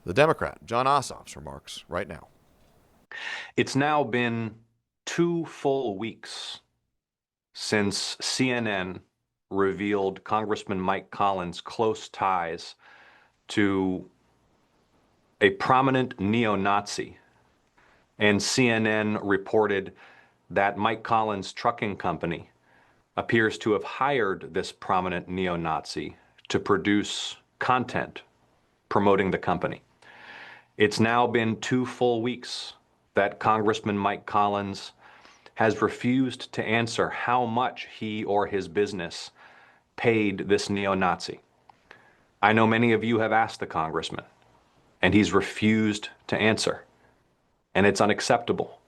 the Democrat, Jon Ossoff's remarks right now. It's now been 2 full weeks since CNN revealed Congressman Mike Collins' close ties to a prominent neo-Nazi. And CNN reported that Mike Collins' trucking company appears to have hired this prominent neo-Nazi to produce content promoting the company. It's now been 2 full weeks that Congressman Mike Collins has refused to answer how much he or his business paid this neo-Nazi. I know many of you have asked the congressman, and he's refused to answer, and it's unacceptable.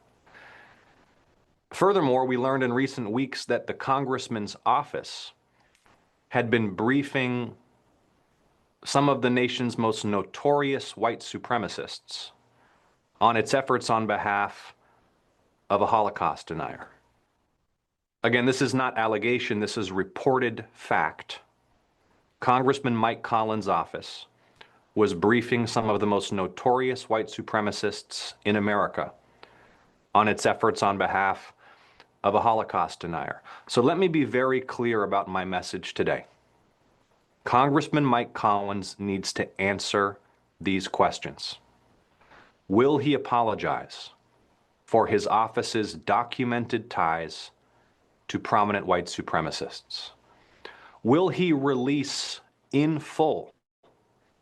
Furthermore, we learned in recent weeks that the congressman's office had been briefing some of the nation's most notorious white supremacists on its efforts on behalf of a Holocaust denier. Again, this is not allegation, this is reported fact. Congressman Mike Collins' office was briefing some of the most notorious white supremacists in America on its efforts on behalf of a Holocaust denier. So let me be very clear about my message today. Congressman Mike Collins needs to answer these questions. Will he apologize for his office's documented ties to prominent white supremacists? Will he release in full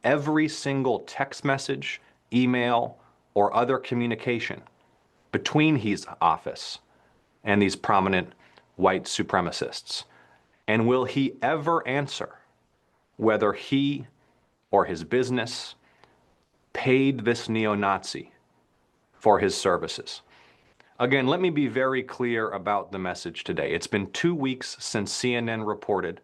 every single text message, email, or other communication between his office and these prominent white supremacists? And will he ever answer whether he or his business paid this neo-Nazi for his services? Again, let me be very clear about the message today. It's been 2 weeks since CNN reported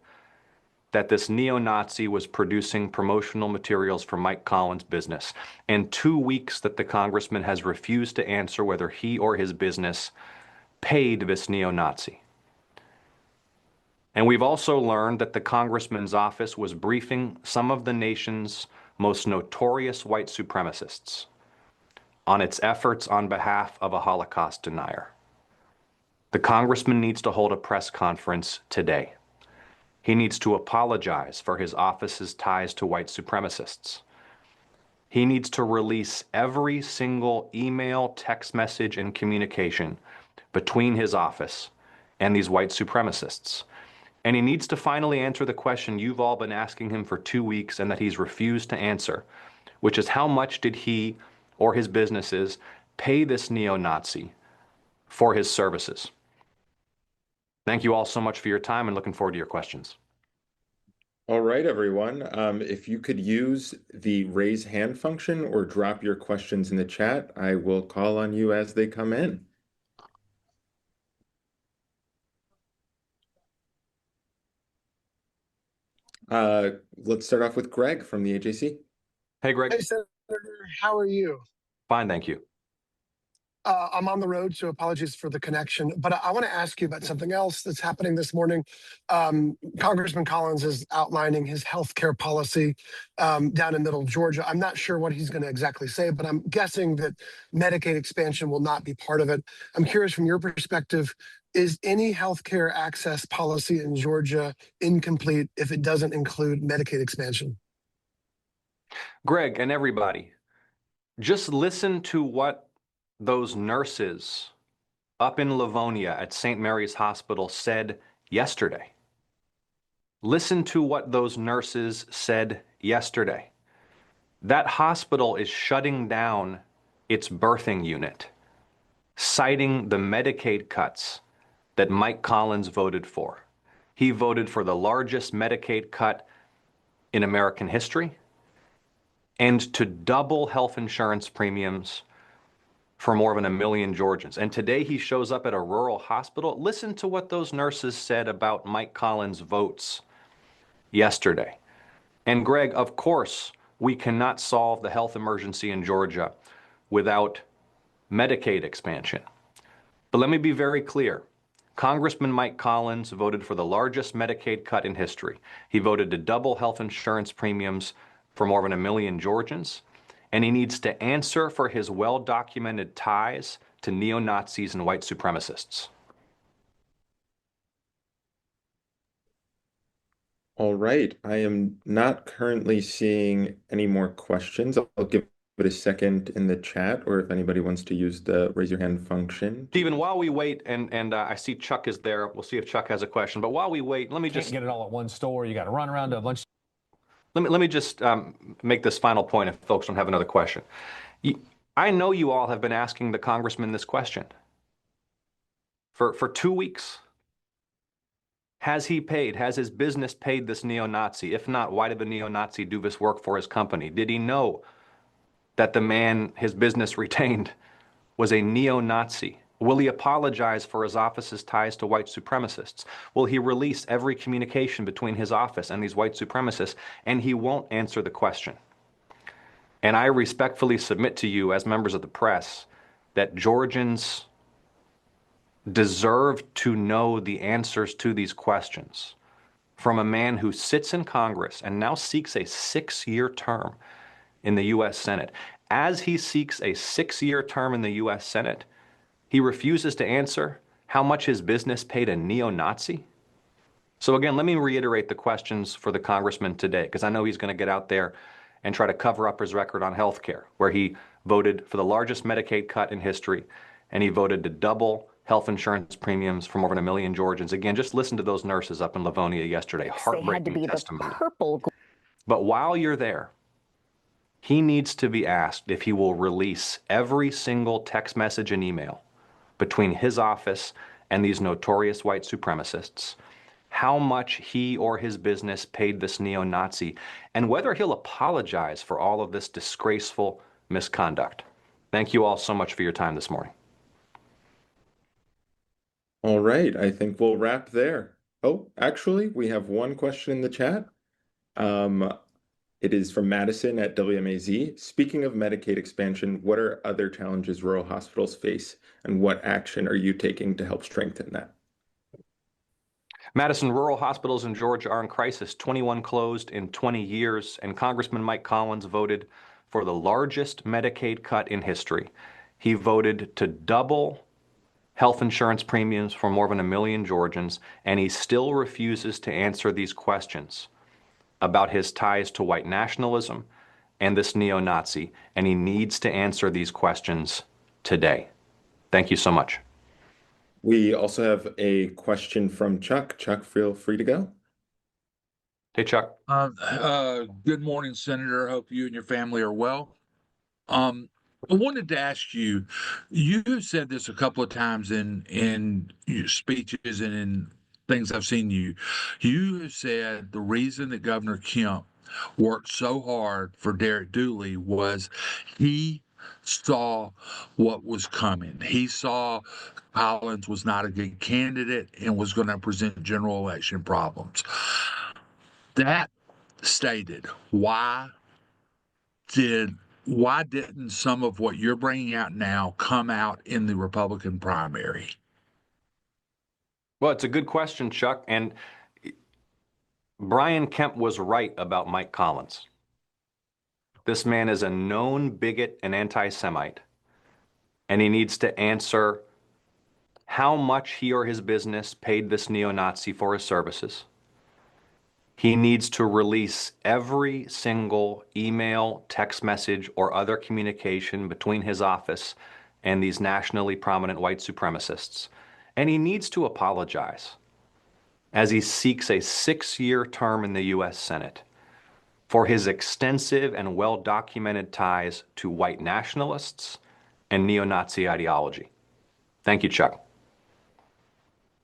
that this neo-Nazi was producing promotional materials for Mike Collins' business, and 2 weeks that the congressman has refused to answer whether he or his business paid this neo-Nazi. And we've also learned that the congressman's office was briefing some of the nation's most notorious white supremacists on its efforts on behalf of a Holocaust denier. The congressman needs to hold a press conference today. He needs to apologize for his office's ties to white supremacists. He needs to release every single email, text message, and communication between his office and these white supremacists. And he needs to finally answer the question you've all been asking him for 2 weeks and that he's refused to answer, which is how much did he or his businesses pay this neo-Nazi for his services? Thank you all so much for your time and looking forward to your questions. All right, everyone. If you could use the raise hand function or drop your questions in the chat, I will call on you as they come in. Let's start off with Greg from the AJC. Hey, Greg. Hey, Senator, how are you? Fine, thank you. I'm on the road, so apologies for the connection. But I want to ask you about something else that's happening this morning. Congressman Collins is outlining his healthcare policy down in Middle Georgia. I'm not sure what he's going to exactly say, but I'm guessing that Medicaid expansion will not be part of it. I'm curious from your perspective, is any healthcare access policy in Georgia incomplete if it doesn't include Medicaid expansion? Greg and everybody, just listen to what those nurses up in Livonia at St. Mary's Hospital said yesterday. Listen to what those nurses said yesterday. That hospital is shutting down its birthing unit, citing the Medicaid cuts that Mike Collins voted for. He voted for the largest Medicaid cut in American history and to double health insurance premiums for more than 1 million Georgians. And today he shows up at a rural hospital. Listen to what those nurses said about Mike Collins' votes yesterday. And Greg, of course, we cannot solve the health emergency in Georgia without Medicaid expansion. But let me be very clear. Congressman Mike Collins voted for the largest Medicaid cut in history. He voted to double health insurance premiums for more than 1 million Georgians. and he needs to answer for his well-documented ties to neo-Nazis and white supremacists. All right. I am not currently seeing any more questions. I'll give it a second in the chat, or if anybody wants to use the raise your hand function. Stephen, while we wait, and I see Chuck is there. We'll see if Chuck has a question. But while we wait, let me Can't just get it all at one store. You got to run around to a bunch. let me just make this final point if folks don't have another question. I know you all have been asking the congressman this question for 2 weeks. Has he paid? Has his business paid this neo-Nazi? If not, why did the neo-Nazi do this work for his company? Did he know that the man his business retained was a neo-Nazi? Will he apologize for his office's ties to white supremacists? Will he release every communication between his office and these white supremacists? And he won't answer the question. And I respectfully submit to you as members of the press that Georgians deserve to know the answers to these questions from a man who sits in Congress and now seeks a 6-year term in the U.S. Senate. As he seeks a 6-year term in the U.S. Senate, he refuses to answer how much his business paid a neo-Nazi. So again, let me reiterate the questions for the congressman today, because I know he's going to get out there and try to cover up his record on health care, where he voted for the largest Medicaid cut in history, and he voted to double health insurance premiums for more than 1 million Georgians. Again, just listen to those nurses up in Livonia yesterday. Heartbreaking testimony. But while you're there, he needs to be asked if he will release every single text message and email between his office and these notorious white supremacists, how much he or his business paid this neo-Nazi, and whether he'll apologize for all of this disgraceful misconduct. Thank you all so much for your time this morning. All right. I think we'll wrap there. Oh, actually, we have one question in the chat. It is from Madison at WMAZ. Speaking of Medicaid expansion, what are other challenges rural hospitals face, and what action are you taking to help strengthen that? Madison, rural hospitals in Georgia are in crisis. 21 closed in 20 years, and Congressman Mike Collins voted for the largest Medicaid cut in history. He voted to double health insurance premiums for more than 1 million Georgians, and he still refuses to answer these questions about his ties to white nationalism and this neo-Nazi, and he needs to answer these questions today. Thank you so much. We also have a question from Chuck. Chuck, feel free to go. Hey, Chuck. Good morning, Senator. I hope you and your family are well. I wanted to ask you, you've said this a couple of times in your speeches and in things I've seen you. You have said the reason that Governor Kemp worked so hard for Derek Dooley was he saw what was coming. He saw Collins was not a good candidate and was going to present general election problems. That stated, why didn't some of what you're bringing out now come out in the Republican primary? Well, it's a good question, Chuck. And Brian Kemp was right about Mike Collins. This man is a known bigot and anti-Semite, and he needs to answer how much he or his business paid this neo-Nazi for his services. He needs to release every single email, text message, or other communication between his office and these nationally prominent white supremacists. And he needs to apologize as he seeks a 6-year term in the U.S. Senate for his extensive and well-documented ties to white nationalists and neo-Nazi ideology. Thank you, Chuck.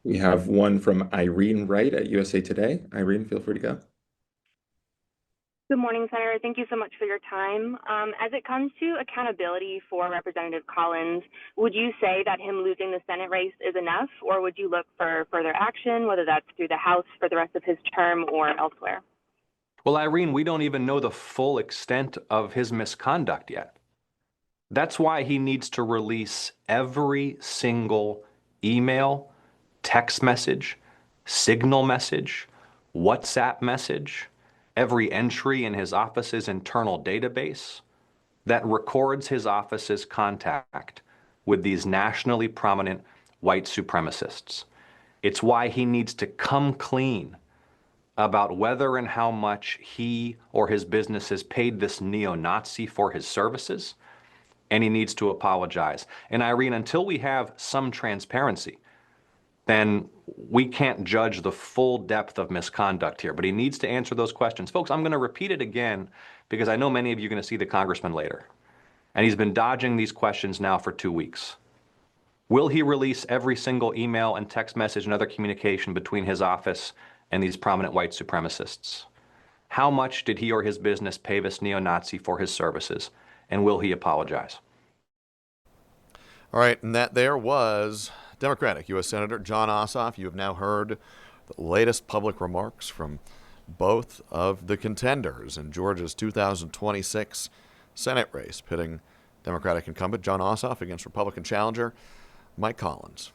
We have one from Irene Wright at USA Today. Irene, feel free to go. Good morning, Senator. Thank you so much for your time. As it comes to accountability for Representative Collins, would you say that him losing the Senate race is enough, or would you look for further action, whether that's through the House for the rest of his term or elsewhere? Well, Irene, we don't even know the full extent of his misconduct yet. That's why he needs to release every single email, text message, signal message, WhatsApp message, every entry in his office's internal database, that records his office's contact with these nationally prominent white supremacists. It's why he needs to come clean about whether and how much he or his businesses paid this neo-Nazi for his services, and he needs to apologize. And Irene, until we have some transparency, then we can't judge the full depth of misconduct here. But he needs to answer those questions. Folks, I'm going to repeat it again because I know many of you are going to see the congressman later. And he's been dodging these questions now for 2 weeks. Will he release every single email and text message and other communication between his office and these prominent white supremacists? How much did he or his business pay this neo-Nazi for his services? And will he apologize? All right, and that there was Democratic U.S. Senator Jon Ossoff. You have now heard the latest public remarks from both of the contenders in Georgia's 2026 Senate race, pitting Democratic incumbent Jon Ossoff against Republican challenger Mike Collins.